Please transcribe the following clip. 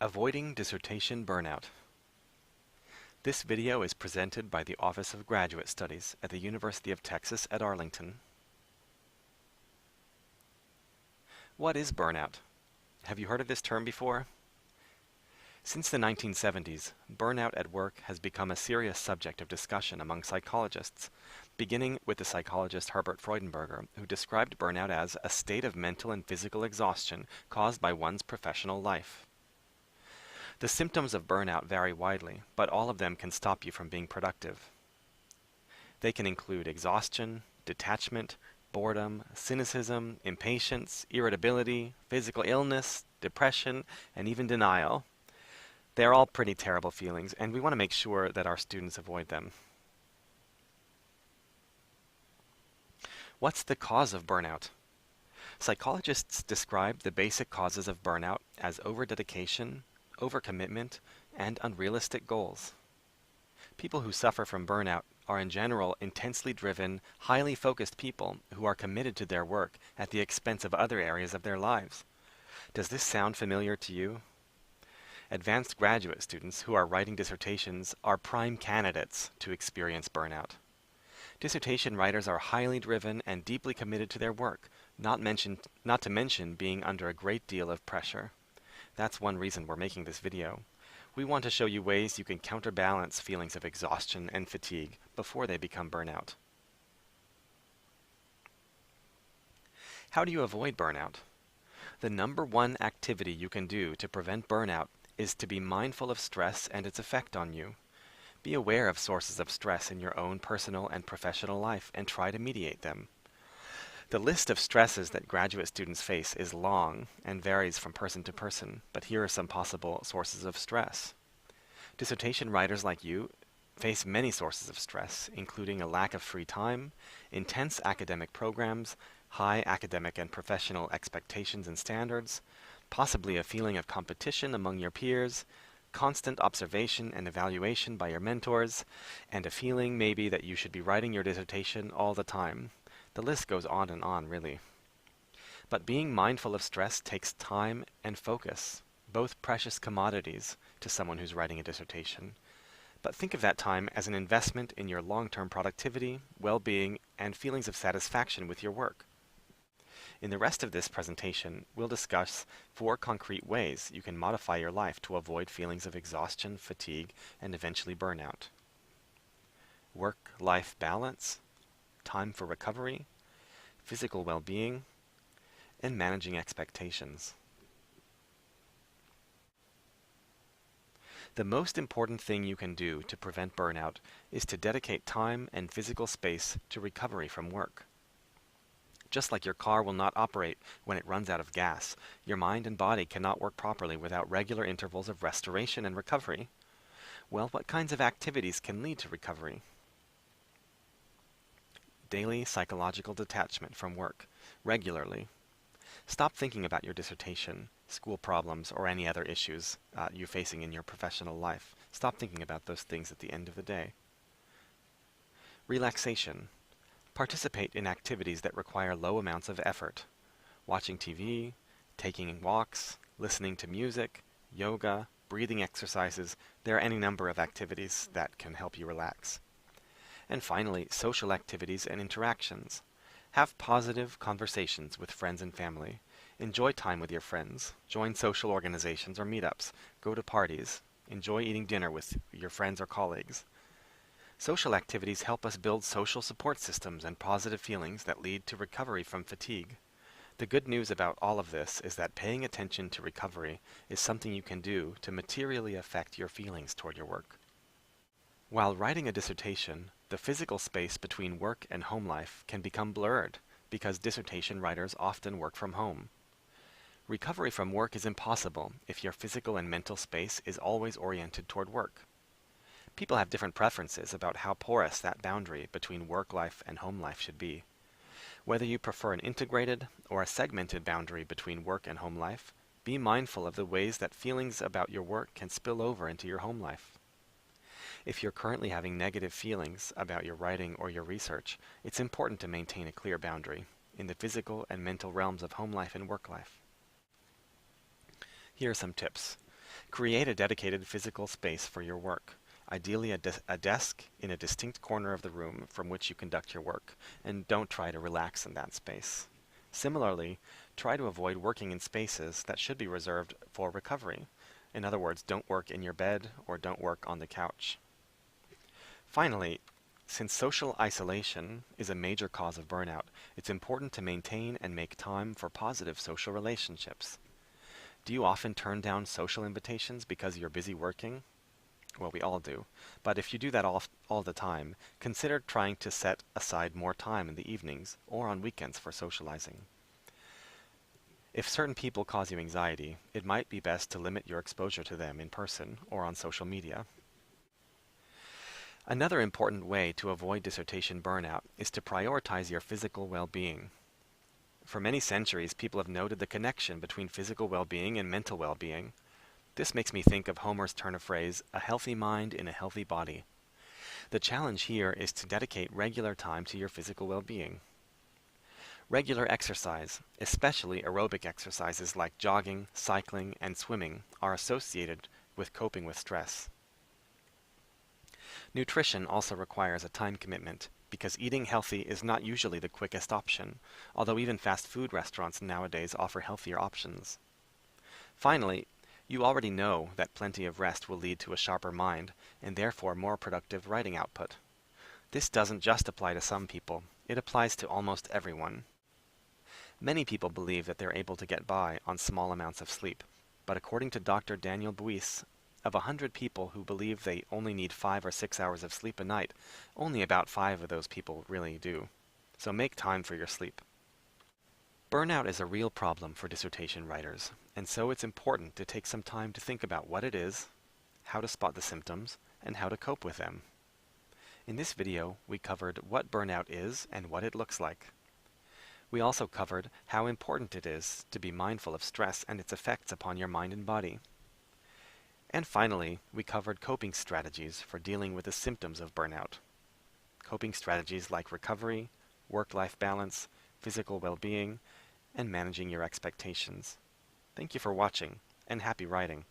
Avoiding Dissertation Burnout. This video is presented by the Office of Graduate Studies at the University of Texas at Arlington. What is burnout? Have you heard of this term before? Since the 1970s, burnout at work has become a serious subject of discussion among psychologists, beginning with the psychologist Herbert Freudenberger, who described burnout as a state of mental and physical exhaustion caused by one's professional life. The symptoms of burnout vary widely, but all of them can stop you from being productive. They can include exhaustion, detachment, boredom, cynicism, impatience, irritability, physical illness, depression, and even denial. They are all pretty terrible feelings, and we want to make sure that our students avoid them. What's the cause of burnout? Psychologists describe the basic causes of burnout as overdedication, overcommitment, and unrealistic goals. People who suffer from burnout are in general intensely driven, highly focused people who are committed to their work at the expense of other areas of their lives. Does this sound familiar to you? Advanced graduate students who are writing dissertations are prime candidates to experience burnout. Dissertation writers are highly driven and deeply committed to their work, not to mention being under a great deal of pressure. That's one reason we're making this video. We want to show you ways you can counterbalance feelings of exhaustion and fatigue before they become burnout. How do you avoid burnout? The number one activity you can do to prevent burnout is to be mindful of stress and its effect on you. Be aware of sources of stress in your own personal and professional life and try to mediate them. The list of stresses that graduate students face is long and varies from person to person, but here are some possible sources of stress. Dissertation writers like you face many sources of stress, including a lack of free time, intense academic programs, high academic and professional expectations and standards, possibly a feeling of competition among your peers, constant observation and evaluation by your mentors, and a feeling maybe that you should be writing your dissertation all the time. The list goes on, really. But being mindful of stress takes time and focus, both precious commodities to someone who's writing a dissertation. But think of that time as an investment in your long-term productivity, well-being, and feelings of satisfaction with your work. In the rest of this presentation, we'll discuss 4 concrete ways you can modify your life to avoid feelings of exhaustion, fatigue, and eventually burnout. Work-life balance, time for recovery, physical well-being, and managing expectations. The most important thing you can do to prevent burnout is to dedicate time and physical space to recovery from work. Just like your car will not operate when it runs out of gas, your mind and body cannot work properly without regular intervals of restoration and recovery. Well, what kinds of activities can lead to recovery? Daily psychological detachment from work, regularly. Stop thinking about your dissertation, school problems, or any other issues you're facing in your professional life. Stop thinking about those things at the end of the day. Relaxation. Participate in activities that require low amounts of effort. Watching TV, taking walks, listening to music, yoga, breathing exercises. There are any number of activities that can help you relax. And finally, social activities and interactions. Have positive conversations with friends and family. Enjoy time with your friends. Join social organizations or meetups. Go to parties. Enjoy eating dinner with your friends or colleagues. Social activities help us build social support systems and positive feelings that lead to recovery from fatigue. The good news about all of this is that paying attention to recovery is something you can do to materially affect your feelings toward your work. While writing a dissertation, the physical space between work and home life can become blurred because dissertation writers often work from home. Recovery from work is impossible if your physical and mental space is always oriented toward work. People have different preferences about how porous that boundary between work life and home life should be. Whether you prefer an integrated or a segmented boundary between work and home life, be mindful of the ways that feelings about your work can spill over into your home life. If you're currently having negative feelings about your writing or your research, it's important to maintain a clear boundary in the physical and mental realms of home life and work life. Here are some tips. Create a dedicated physical space for your work, ideally a desk in a distinct corner of the room from which you conduct your work, and don't try to relax in that space. Similarly, try to avoid working in spaces that should be reserved for recovery. In other words, don't work in your bed or don't work on the couch. Finally, since social isolation is a major cause of burnout, it's important to maintain and make time for positive social relationships. Do you often turn down social invitations because you're busy working? Well, we all do. But if you do that all the time, consider trying to set aside more time in the evenings or on weekends for socializing. If certain people cause you anxiety, it might be best to limit your exposure to them in person or on social media. Another important way to avoid dissertation burnout is to prioritize your physical well-being. For many centuries, people have noted the connection between physical well-being and mental well-being. This makes me think of Homer's turn of phrase, a healthy mind in a healthy body. The challenge here is to dedicate regular time to your physical well-being. Regular exercise, especially aerobic exercises like jogging, cycling, and swimming, are associated with coping with stress. Nutrition also requires a time commitment, because eating healthy is not usually the quickest option, although even fast food restaurants nowadays offer healthier options. Finally, you already know that plenty of rest will lead to a sharper mind, and therefore more productive writing output. This doesn't just apply to some people, it applies to almost everyone. Many people believe that they're able to get by on small amounts of sleep, but according to Dr. Daniel Buis, of 100 people who believe they only need 5 or 6 hours of sleep a night, only about 5 of those people really do. So make time for your sleep. Burnout is a real problem for dissertation writers, and so it's important to take some time to think about what it is, how to spot the symptoms, and how to cope with them. In this video, we covered what burnout is and what it looks like. We also covered how important it is to be mindful of stress and its effects upon your mind and body. And finally, we covered coping strategies for dealing with the symptoms of burnout. Coping strategies like recovery, work-life balance, physical well-being, and managing your expectations. Thank you for watching, and happy writing.